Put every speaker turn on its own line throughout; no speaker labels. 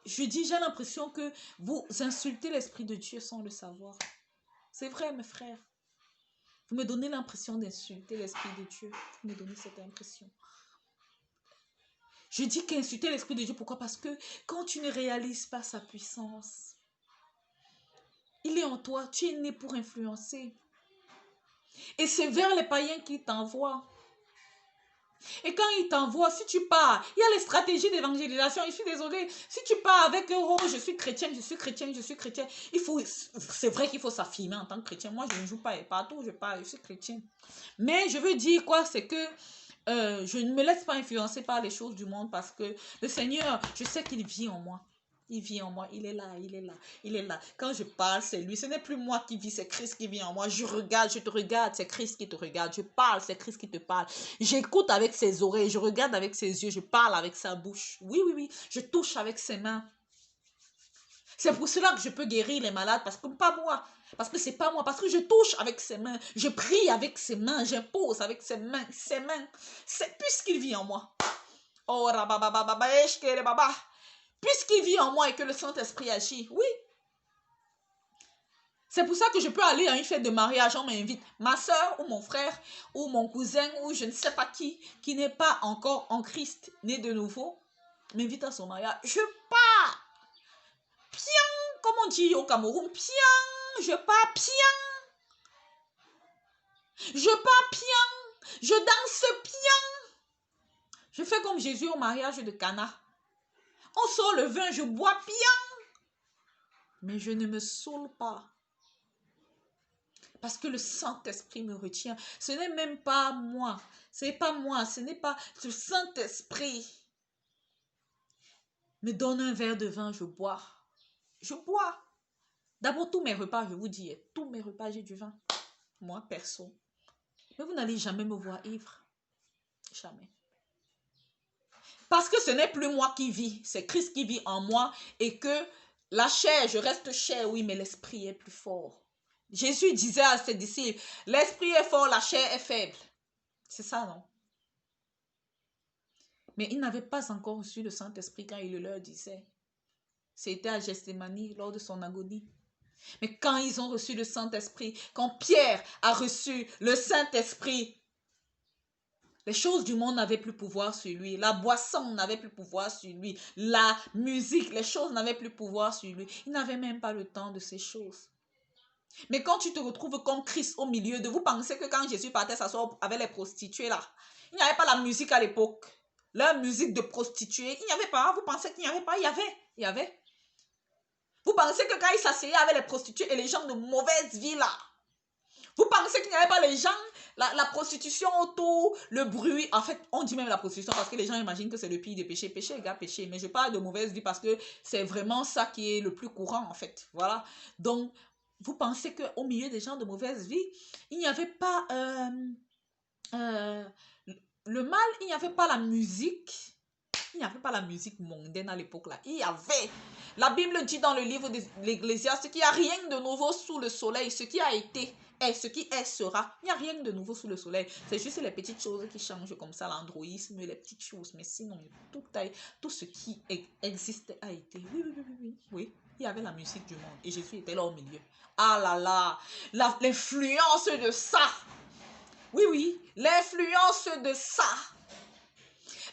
Je dis, j'ai l'impression que vous insultez l'Esprit de Dieu sans le savoir. C'est vrai, mes frères. Vous me donnez l'impression d'insulter l'Esprit de Dieu. Vous me donnez cette impression. Je dis qu'insulter l'Esprit de Dieu, pourquoi? Parce que quand tu ne réalises pas sa puissance, il est en toi, tu es né pour influencer. Et c'est vers les païens qu'il t'envoie. Et quand il t'envoie, si tu pars, il y a les stratégies d'évangélisation. Je suis désolée. Si tu pars avec oh, je suis chrétienne, je suis chrétienne, je suis chrétienne. C'est vrai qu'il faut s'affirmer en tant que chrétien. Moi, je ne joue pas et partout où je pars, je suis chrétienne. Mais je veux dire quoi, c'est que je ne me laisse pas influencer par les choses du monde parce que le Seigneur, je sais qu'il vit en moi. Il vit en moi, il est là, il est là, il est là. Quand je parle, c'est lui. Ce n'est plus moi qui vis, c'est Christ qui vit en moi. Je regarde, je te regarde, c'est Christ qui te regarde. Je parle, c'est Christ qui te parle. J'écoute avec ses oreilles, je regarde avec ses yeux, je parle avec sa bouche. Oui, oui, oui, je touche avec ses mains. C'est pour cela que je peux guérir les malades, parce que pas moi. Parce que c'est pas moi, parce que je touche avec ses mains, je prie avec ses mains, j'impose avec ses mains, c'est puisqu'il vit en moi. Oh, puisqu'il vit en moi et que le Saint-Esprit agit, oui. C'est pour ça que je peux aller à une fête de mariage, on m'invite. Ma soeur ou mon frère ou mon cousin ou je ne sais pas qui n'est pas encore en Christ, né de nouveau, m'invite à son mariage. Je pars. Pian, comme on dit au Cameroun, pian, je pars pian. Je pars pian, je danse pian. Je fais comme Jésus au mariage de Cana. On sort le vin, je bois pian. Mais je ne me saoule pas. Parce que le Saint-Esprit me retient. Ce n'est même pas moi. Ce n'est pas moi. Ce n'est pas le Saint-Esprit. Me donne un verre de vin, je bois. Je bois. D'abord, tous mes repas, je vous dis, tous mes repas, j'ai du vin. Moi, perso. Mais vous n'allez jamais me voir ivre. Jamais. Parce que ce n'est plus moi qui vis. C'est Christ qui vit en moi. Et que la chair, je reste chair, oui, mais l'esprit est plus fort. Jésus disait à ses disciples, l'esprit est fort, la chair est faible. C'est ça, non? Mais ils n'avaient pas encore reçu le Saint-Esprit quand il le leur disait. C'était à Gethsémani lors de son agonie. Mais quand ils ont reçu le Saint-Esprit, quand Pierre a reçu le Saint-Esprit, les choses du monde n'avaient plus pouvoir sur lui. La boisson n'avait plus pouvoir sur lui. La musique, les choses n'avaient plus pouvoir sur lui. Il n'avait même pas le temps de ces choses. Mais quand tu te retrouves comme Christ au milieu de vous, pensez que quand Jésus partait s'asseoir avec les prostituées là, il n'y avait pas la musique à l'époque. La musique de prostituées, il n'y avait pas. Vous pensez qu'il n'y avait pas? Il y avait. Vous pensez que quand il s'asseyait avec les prostituées et les gens de mauvaise vie là, vous pensez qu'il n'y avait pas les gens, la prostitution autour, le bruit. En fait, on dit même la prostitution parce que les gens imaginent que c'est le pire des péchés. Péché égale péché. Mais je parle de mauvaise vie parce que c'est vraiment ça qui est le plus courant en fait. Voilà. Donc, vous pensez qu'au milieu des gens de mauvaise vie, il n'y avait pas le mal, il n'y avait pas la musique. Il n'y avait pas la musique mondaine à l'époque là. Il y avait. La Bible dit dans le livre de l'Ecclésiaste qu'il n'y a rien de nouveau sous le soleil. Ce qui a été est, ce qui est sera. Il n'y a rien de nouveau sous le soleil. C'est juste les petites choses qui changent comme ça, l'androïsme, les petites choses. Mais sinon, tout ce qui existe a été. Oui, oui, oui, oui, oui. Oui. Il y avait la musique du monde et Jésus était là au milieu. Ah là là, l'influence de ça. Oui, oui, l'influence de ça.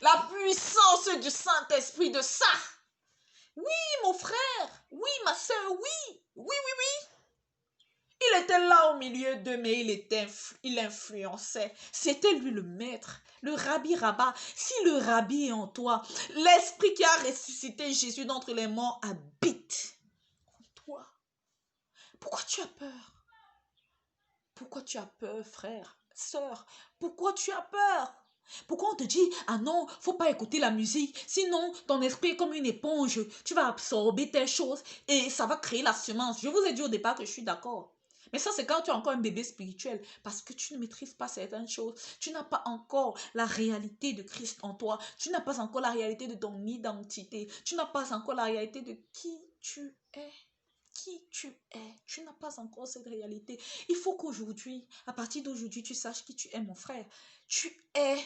La puissance du Saint-Esprit de ça. Oui, mon frère. Oui, ma soeur. Oui. Oui, oui, oui. Il était là au milieu d'eux, mais il influençait. C'était lui le maître, le rabbi Rabbah. Si le rabbi est en toi, l'esprit qui a ressuscité Jésus d'entre les morts habite en toi. Pourquoi tu as peur? Pourquoi tu as peur, frère, sœur? Pourquoi tu as peur? Pourquoi on te dit, ah non, faut pas écouter la musique, sinon ton esprit est comme une éponge, tu vas absorber telle chose et ça va créer la semence. Je vous ai dit au départ que je suis d'accord. Mais ça, c'est quand tu es encore un bébé spirituel, parce que tu ne maîtrises pas certaines choses. Tu n'as pas encore la réalité de Christ en toi. Tu n'as pas encore la réalité de ton identité. Tu n'as pas encore la réalité de qui tu es. Qui tu es. Tu n'as pas encore cette réalité. Il faut qu'aujourd'hui, à partir d'aujourd'hui, tu saches qui tu es, mon frère. Tu es.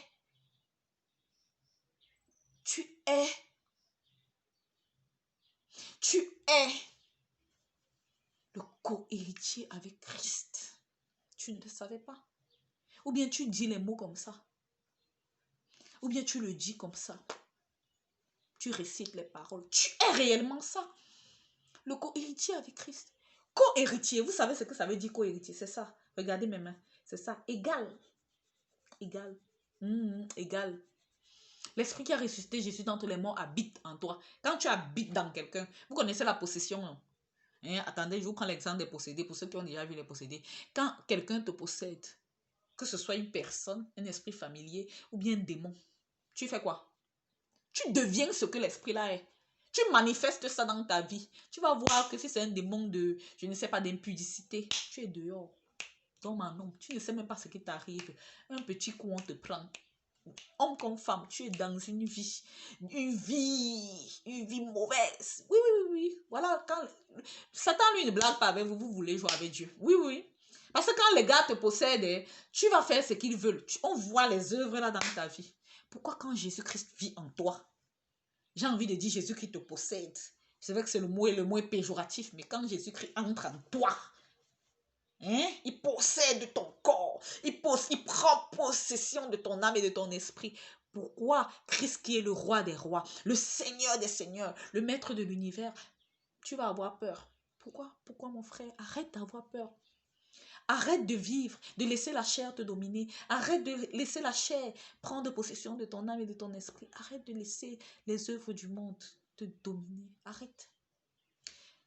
Tu es. Tu es le co-héritier avec Christ. Tu ne le savais pas. Ou bien tu dis les mots comme ça. Ou bien tu le dis comme ça. Tu récites les paroles. Tu es réellement ça. Le co-héritier avec Christ. Co-héritier, vous savez ce que ça veut dire co-héritier? C'est ça. Regardez mes mains. C'est ça. Égal. Égal. Égal. L'esprit qui a ressuscité Jésus d'entre les morts habite en toi. Quand tu habites dans quelqu'un, vous connaissez la possession, non? Attendez, je vous prends l'exemple des possédés, pour ceux qui ont déjà vu les possédés. Quand quelqu'un te possède, que ce soit une personne, un esprit familier ou bien un démon, tu fais quoi? Tu deviens ce que l'esprit-là est. Tu manifestes ça dans ta vie. Tu vas voir que si c'est un démon de, je ne sais pas, d'impudicité, tu es dehors. Dans ma nom, tu ne sais même pas ce qui t'arrive. Un petit coup, on te prend. Homme comme femme, tu es dans une vie mauvaise. Oui, oui, oui, oui. Voilà, quand Satan, lui, ne blague pas avec vous, vous voulez jouer avec Dieu. Oui, oui. Parce que quand les gars te possèdent, tu vas faire ce qu'ils veulent. On voit les œuvres là dans ta vie. Pourquoi quand Jésus-Christ vit en toi, j'ai envie de dire Jésus-Christ te possède. C'est vrai que c'est le mot est péjoratif, mais quand Jésus-Christ entre en toi, il possède ton corps. Il prend possession de ton âme et de ton esprit. Pourquoi Christ qui est le roi des rois, le Seigneur des seigneurs, le maître de l'univers, tu vas avoir peur? Pourquoi mon frère? Arrête d'avoir peur. Arrête de vivre, de laisser la chair te dominer. Arrête de laisser la chair prendre possession de ton âme et de ton esprit. Arrête de laisser les œuvres du monde te dominer. Arrête.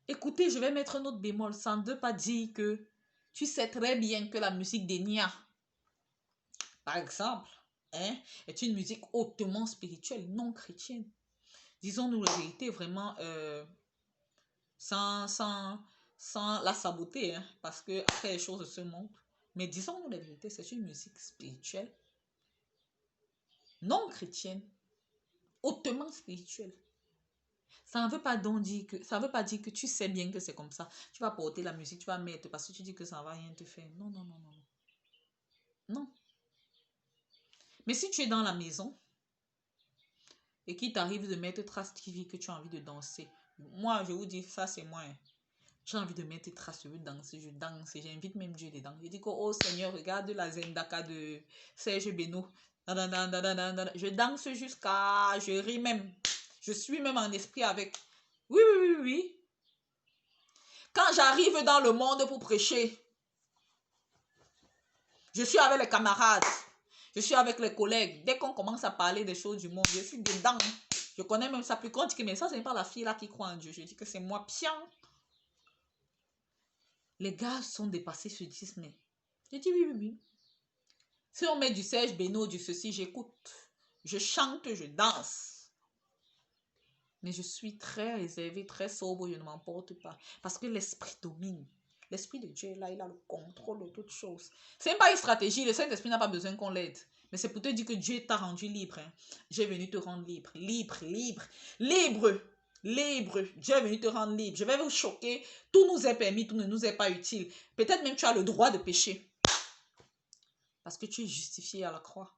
Écoutez, je vais mettre un autre bémol. Ça ne veut pas dire que tu sais très bien que la musique d'Enya, par exemple, est une musique hautement spirituelle, non chrétienne. Disons-nous la vérité, vraiment, sans la saboter, parce que après les choses se montrent. Mais disons-nous la vérité, c'est une musique spirituelle, non chrétienne, hautement spirituelle. Ça ne veut pas donc dire que, ça veut pas dire que tu sais bien que c'est comme ça. Tu vas porter la musique, tu vas mettre parce que tu dis que ça ne va rien te faire. Non, non, non, non. Non. Mais si tu es dans la maison et qu'il t'arrive de mettre Trace TV que tu as envie de danser, moi, je vous dis, ça c'est moi. J'ai envie de mettre Trace, je veux danser, je danse. J'invite même Dieu dedans. Je dis que, oh Seigneur, regarde la Zendaka de Serge Beno. Je danse jusqu'à, je ris même. Je suis même en esprit avec. Oui, oui, oui, oui. Quand j'arrive dans le monde pour prêcher, je suis avec les camarades. Je suis avec les collègues. Dès qu'on commence à parler des choses du monde, je suis dedans. Je connais même ça plus qu'on dit que mais ça, ce n'est pas la fille là qui croit en Dieu. Je dis que c'est moi, Pian. Les gars sont dépassés, se disent, mais... Je dis oui, oui, oui. Si on met du Serge Beno, du ceci, j'écoute. Je chante, je danse. Mais je suis très réservée, très sobre, je ne m'emporte pas. Parce que l'esprit domine. L'esprit de Dieu est là, il a le contrôle de toutes choses. Ce n'est pas une stratégie, le Saint-Esprit n'a pas besoin qu'on l'aide. Mais c'est pour te dire que Dieu t'a rendu libre. J'ai venu te rendre libre. Libre, libre, libre, libre. Dieu est venu te rendre libre. Je vais vous choquer. Tout nous est permis, tout ne nous est pas utile. Peut-être même tu as le droit de pécher. Parce que tu es justifié à la croix.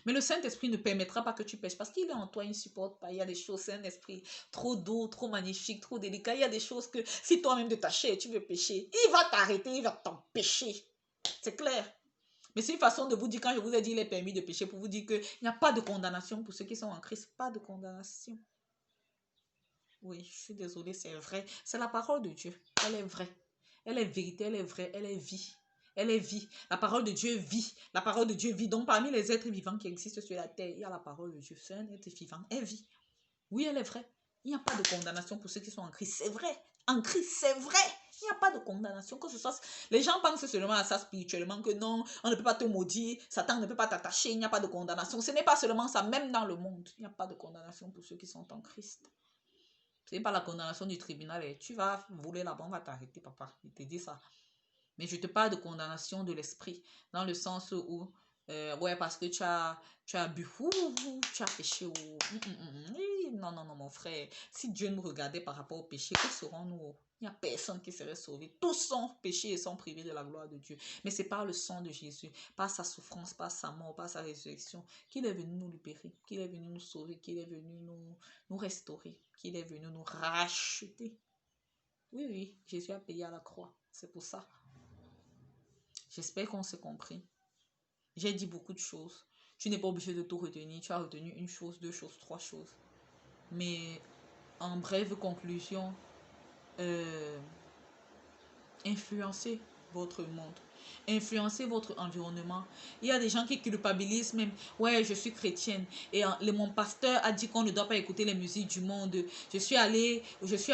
Mais le Saint-Esprit ne permettra pas que tu pêches parce qu'il est en toi, il ne supporte pas. Il y a des choses, c'est un esprit trop doux, trop magnifique, trop délicat. Il y a des choses que si toi-même de ta chair, tu veux pécher, il va t'arrêter, il va t'empêcher. C'est clair. Mais c'est une façon de vous dire, quand je vous ai dit il est permis de pécher, pour vous dire qu'il n'y a pas de condamnation pour ceux qui sont en Christ. Pas de condamnation. Oui, je suis désolée, c'est vrai. C'est la parole de Dieu. Elle est vraie. Elle est vérité, elle est vraie, elle est vie. Elle est vie. La parole de Dieu vit. La parole de Dieu vit. Donc, parmi les êtres vivants qui existent sur la terre, il y a la parole de Dieu. C'est un être vivant. Elle vit. Oui, elle est vraie. Il n'y a pas de condamnation pour ceux qui sont en Christ. C'est vrai. En Christ, c'est vrai. Il n'y a pas de condamnation. Que ce soit... Les gens pensent seulement à ça spirituellement, que non, on ne peut pas te maudire, Satan ne peut pas t'attacher, il n'y a pas de condamnation. Ce n'est pas seulement ça, même dans le monde. Il n'y a pas de condamnation pour ceux qui sont en Christ. Ce n'est pas la condamnation du tribunal. Et tu vas voler là-bas, on va t'arrêter, papa. Il te dit ça. Mais je te parle de condamnation de l'esprit, dans le sens où, ouais, parce que tu as bu, tu as péché, Non, non, non, mon frère. Si Dieu nous regardait par rapport au péché, que serons-nous? Il n'y a personne qui serait sauvé. Tous sont péchés et sont privés de la gloire de Dieu. Mais c'est par le sang de Jésus, par sa souffrance, par sa mort, par sa résurrection, qu'il est venu nous libérer, qu'il est venu nous sauver, qu'il est venu nous restaurer, qu'il est venu nous racheter. Oui, oui, Jésus a payé à la croix. C'est pour ça. J'espère qu'on s'est compris. J'ai dit beaucoup de choses. Tu n'es pas obligé de tout retenir. Tu as retenu une chose, deux choses, trois choses. Mais en brève conclusion, influencez votre monde. Influencez votre environnement. Il y a des gens qui culpabilisent même. Ouais, je suis chrétienne. Et mon pasteur a dit qu'on ne doit pas écouter les musiques du monde. Je suis à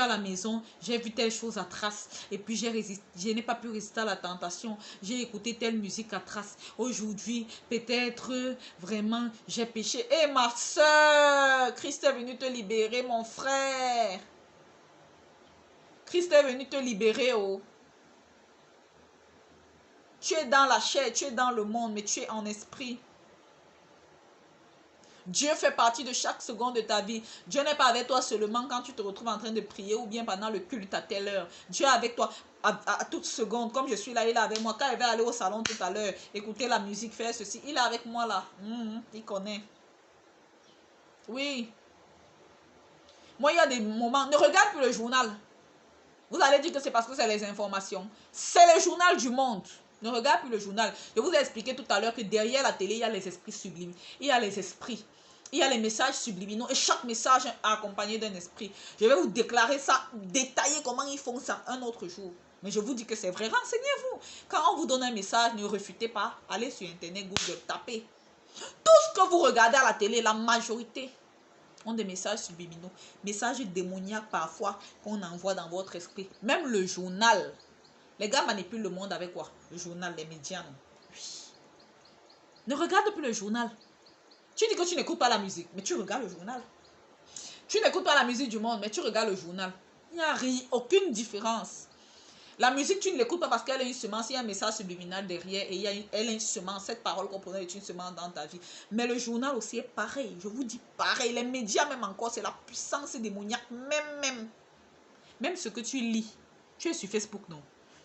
la maison, j'ai vu telle chose à trace. Et puis je n'ai pas pu résister à la tentation. J'ai écouté telle musique à trace. Aujourd'hui, peut-être vraiment j'ai péché. Eh ma soeur, Christ est venu te libérer, mon frère. Christ est venu te libérer, oh. Tu es dans la chair, tu es dans le monde, mais tu es en esprit. Dieu fait partie de chaque seconde de ta vie. Dieu n'est pas avec toi seulement quand tu te retrouves en train de prier ou bien pendant le culte à telle heure. Dieu est avec toi à toute seconde. Comme je suis là, il est avec moi. Quand il va aller au salon tout à l'heure, écouter la musique, faire ceci, il est avec moi là. Il connaît. Oui. Moi, il y a des moments... Ne regarde plus le journal. Vous allez dire que c'est parce que c'est les informations. C'est le journal du monde. Ne regarde plus le journal. Je vous ai expliqué tout à l'heure que derrière la télé, il y a les esprits sublimes. Il y a les esprits. Il y a les messages subliminaux. Et chaque message est accompagné d'un esprit. Je vais vous déclarer ça, détailler comment ils font ça un autre jour. Mais je vous dis que c'est vrai. Renseignez-vous. Quand on vous donne un message, ne refutez pas. Allez sur Internet, Google, tapez. Tout ce que vous regardez à la télé, la majorité ont des messages subliminaux, messages démoniaques parfois qu'on envoie dans votre esprit. Même le journal. Les gars manipulent le monde avec quoi? Le journal, les médias. Oui. Ne regarde plus le journal. Tu dis que tu n'écoutes pas la musique, mais tu regardes le journal. Tu n'écoutes pas la musique du monde, mais tu regardes le journal. Il n'y a aucune différence. La musique, tu ne l'écoutes pas parce qu'elle est une semence, il y a un message subliminal derrière et elle est une semence. Cette parole qu'on prononce est une semence dans ta vie. Mais le journal aussi est pareil. Je vous dis pareil. Les médias même encore, c'est la puissance démoniaque. Même ce que tu lis. Tu es sur Facebook, non?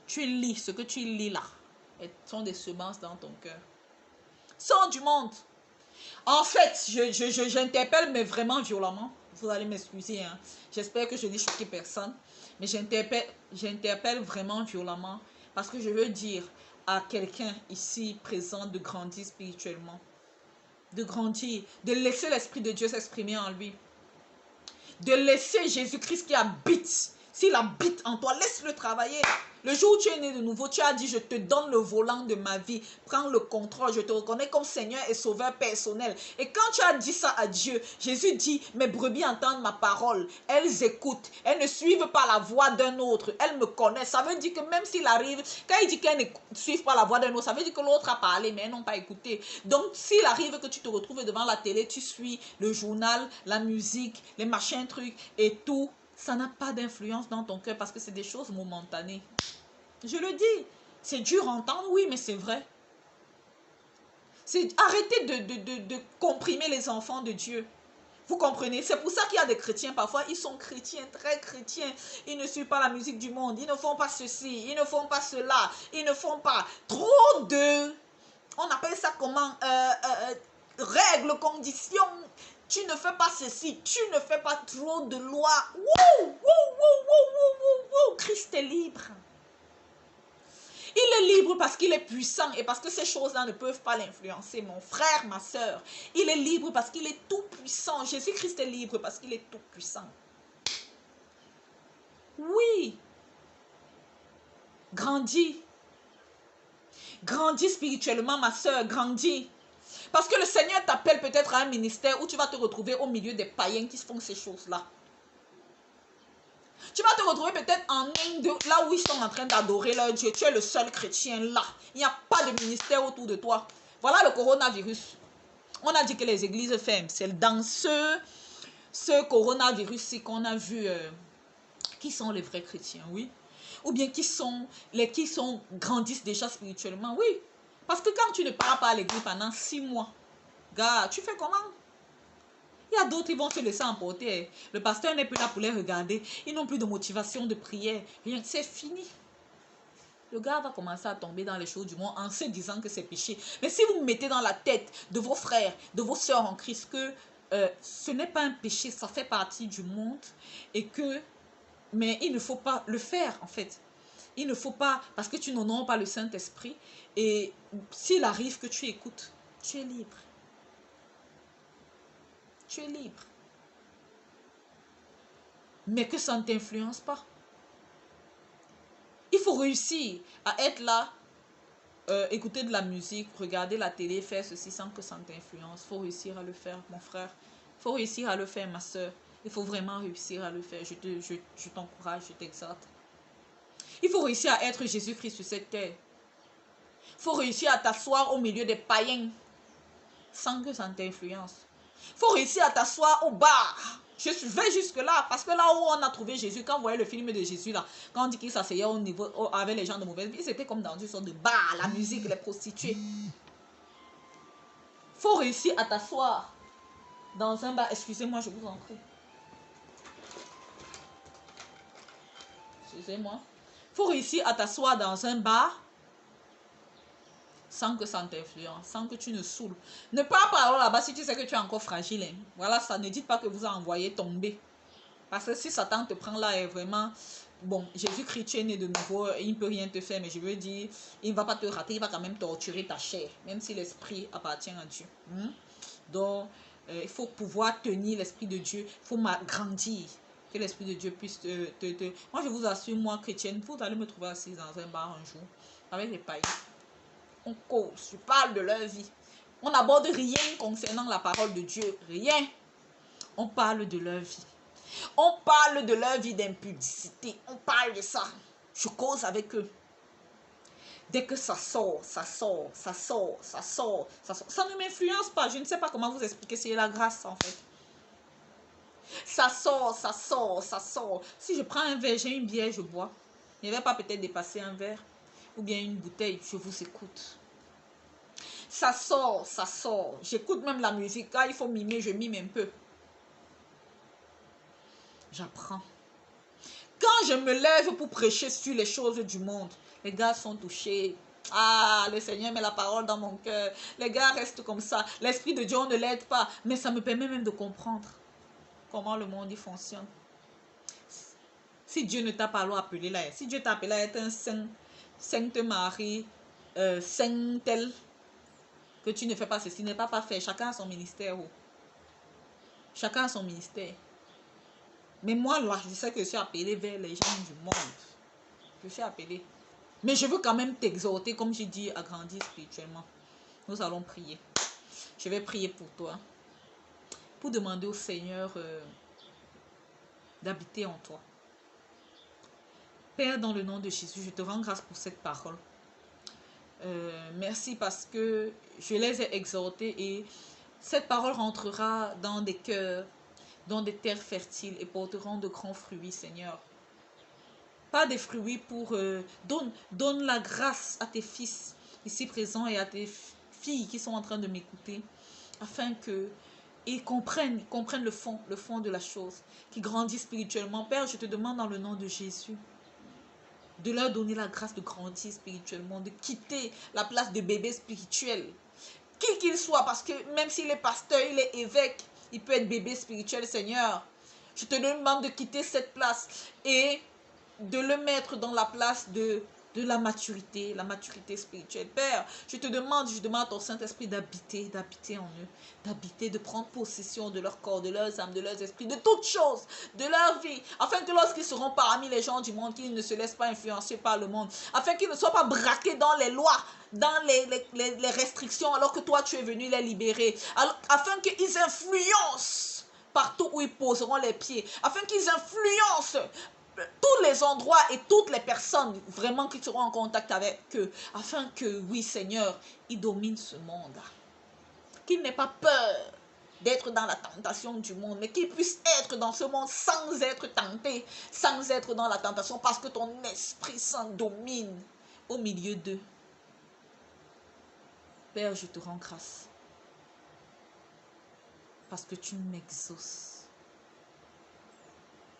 Tu lis ce que tu lis là. Ce sont des semences dans ton cœur. Sors du monde. En fait, j'interpelle, mais vraiment violemment. Vous allez m'excuser, hein. J'espère que je n'ai choqué personne. Mais j'interpelle vraiment violemment. Parce que je veux dire à quelqu'un ici présent de grandir spirituellement. De grandir. De laisser l'Esprit de Dieu s'exprimer en lui. De laisser Jésus-Christ qui habite. S'il habite en toi, laisse-le travailler. Le jour où tu es né de nouveau, tu as dit, je te donne le volant de ma vie. Prends le contrôle, je te reconnais comme Seigneur et Sauveur personnel. Et quand tu as dit ça à Dieu, Jésus dit, mes brebis entendent ma parole. Elles écoutent. Elles ne suivent pas la voix d'un autre. Elles me connaissent. Ça veut dire que même s'il arrive, quand il dit qu'elles ne suivent pas la voix d'un autre, ça veut dire que l'autre a parlé, mais elles n'ont pas écouté. Donc, s'il arrive que tu te retrouves devant la télé, tu suis le journal, la musique, les machins, trucs et tout, ça n'a pas d'influence dans ton cœur parce que c'est des choses momentanées. Je le dis, c'est dur à entendre, oui, mais c'est vrai. Arrêtez de comprimer les enfants de Dieu. Vous comprenez? C'est pour ça qu'il y a des chrétiens, parfois, ils sont chrétiens, très chrétiens. Ils ne suivent pas la musique du monde. Ils ne font pas ceci, ils ne font pas cela. Ils ne font pas trop de... On appelle ça comment? Règles, conditions. Tu ne fais pas ceci, tu ne fais pas trop de lois. Christ est libre. Il est libre parce qu'il est puissant et parce que ces choses-là ne peuvent pas l'influencer, mon frère, ma soeur. Il est libre parce qu'il est tout puissant. Jésus-Christ est libre parce qu'il est tout puissant. Oui. Grandis. Grandis spirituellement, ma soeur, grandis. Parce que le Seigneur t'appelle peut-être à un ministère où tu vas te retrouver au milieu des païens qui font ces choses-là. Tu vas te retrouver peut-être en Inde, là où ils sont en train d'adorer leur Dieu. Tu es le seul chrétien là. Il n'y a pas de ministère autour de toi. Voilà le coronavirus. On a dit que les églises ferment. C'est dans ce coronavirus-ci qu'on a vu qui sont les vrais chrétiens, oui. Ou bien qui grandissent déjà spirituellement, oui. Parce que quand tu ne pars pas à l'église pendant 6 mois, gars, tu fais comment? Il y a d'autres qui vont se laisser emporter. Le pasteur n'est plus là pour les regarder. Ils n'ont plus de motivation de prière. Rien, c'est fini. Le gars va commencer à tomber dans les choses du monde en se disant que c'est péché. Mais si vous mettez dans la tête de vos frères, de vos sœurs en Christ que ce n'est pas un péché, ça fait partie du monde et que, mais il ne faut pas le faire en fait. Il ne faut pas, parce que tu n'honores pas le Saint-Esprit et s'il arrive que tu écoutes, tu es libre. Tu es libre. Mais que ça ne t'influence pas. Il faut réussir à être là, écouter de la musique, regarder la télé, faire ceci sans que ça ne t'influence. Il faut réussir à le faire, mon frère. Il faut réussir à le faire, ma soeur. Il faut vraiment réussir à le faire. Je t'encourage, je t'exhorte. Il faut réussir à être Jésus-Christ sur cette terre. Il faut réussir à t'asseoir au milieu des païens sans que ça ne t'influence. Il faut réussir à t'asseoir au bar. Je vais jusque-là, parce que là où on a trouvé Jésus, quand vous voyez le film de Jésus, là, quand on dit qu'il s'asseyait au niveau avec les gens de mauvaise vie, c'était comme dans une sorte de bar, la musique, les prostituées. Il faut réussir à t'asseoir dans un bar. Excusez-moi, je vous en prie. Excusez-moi. Il faut réussir à t'asseoir dans un bar sans que ça t'influence, sans que tu ne saoules. Ne parle pas là-bas si tu sais que tu es encore fragile. Hein. Voilà, ça ne dit pas que vous a envoyé tomber. Parce que si Satan te prend là et vraiment... Bon, Jésus-Christ, tu es né de nouveau, il ne peut rien te faire, mais je veux dire, il ne va pas te rater, il va quand même torturer ta chair, même si l'esprit appartient à Dieu. Donc, il faut pouvoir tenir l'esprit de Dieu, il faut grandir, que l'esprit de Dieu puisse te... Moi, je vous assure, moi, chrétienne, vous allez me trouver assise dans un bar un jour, avec les païens. On cause, je parle de leur vie. On n'aborde rien concernant la parole de Dieu, rien. On parle de leur vie. On parle de leur vie d'impudicité. On parle de ça. Je cause avec eux. Dès que ça sort, ça sort, ça sort, ça sort, ça sort. Ça ne m'influence pas. Je ne sais pas comment vous expliquer. C'est la grâce en fait. Ça sort, ça sort, ça sort. Si je prends un verre, j'ai une bière, je bois. Je ne vais pas peut-être dépasser un verre. Ou bien une bouteille, je vous écoute. Ça sort, ça sort. J'écoute même la musique. Quand il faut mimer, je mime un peu. J'apprends. Quand je me lève pour prêcher sur les choses du monde, les gars sont touchés. Ah, le Seigneur met la parole dans mon cœur. Les gars restent comme ça. L'Esprit de Dieu, on ne l'aide pas. Mais ça me permet même de comprendre comment le monde y fonctionne. Si Dieu ne t'a pas appelé là, si Dieu t'a appelé à être un saint, Sainte Marie, saint tel, que tu ne fais pas ceci, n'est pas fait. Chacun a son ministère. Oh. Chacun a son ministère. Mais moi, là, je sais que je suis appelée vers les gens du monde. Je suis appelée. Mais je veux quand même t'exhorter, comme j'ai dit, à grandir spirituellement. Nous allons prier. Je vais prier pour toi. Pour demander au Seigneur d'habiter en toi. Père, dans le nom de Jésus, je te rends grâce pour cette parole. Merci parce que je les ai exhortés et cette parole rentrera dans des cœurs, dans des terres fertiles et porteront de grands fruits, Seigneur. Pas des fruits pour... donne la grâce à tes fils ici présents et à tes filles qui sont en train de m'écouter, afin que ils comprennent le fond de la chose, qui grandissent spirituellement. Père, je te demande dans le nom de Jésus, de leur donner la grâce de grandir spirituellement, de quitter la place de bébé spirituel, qui qu'il soit, parce que même s'il est pasteur, il est évêque, il peut être bébé spirituel, Seigneur. Je te demande de quitter cette place et de le mettre dans la place de la maturité spirituelle. Père, je demande à ton Saint-Esprit d'habiter en eux, d'habiter, de prendre possession de leur corps, de leurs âmes, de leurs esprits, de toutes choses, de leur vie, afin que lorsqu'ils seront parmi les gens du monde, qu'ils ne se laissent pas influencer par le monde, afin qu'ils ne soient pas braqués dans les lois, dans les restrictions, alors que toi tu es venu les libérer, afin qu'ils influencent partout où ils poseront les pieds, afin qu'ils influencent tous les endroits et toutes les personnes vraiment qui seront en contact avec eux, afin que, oui Seigneur, ils dominent ce monde. Qu'ils n'aient pas peur d'être dans la tentation du monde, mais qu'ils puissent être dans ce monde sans être tentés, sans être dans la tentation, parce que ton Esprit Saint domine au milieu d'eux. Père, je te rends grâce. Parce que tu m'exauces.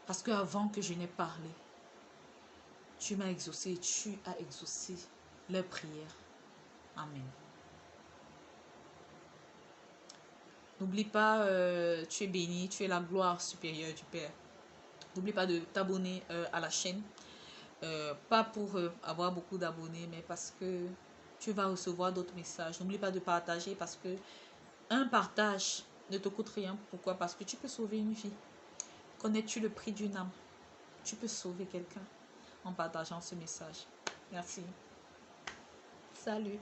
Parce qu'avant que je n'ai parlé, tu m'as exaucé et tu as exaucé leurs prières. Amen. N'oublie pas, tu es béni, tu es la gloire supérieure du Père. N'oublie pas de t'abonner à la chaîne. Pas pour avoir beaucoup d'abonnés, mais parce que tu vas recevoir d'autres messages. N'oublie pas de partager parce que un partage ne te coûte rien. Pourquoi? Parce que tu peux sauver une vie. Connais-tu le prix d'une âme? Tu peux sauver quelqu'un en partageant ce message. Merci. Salut.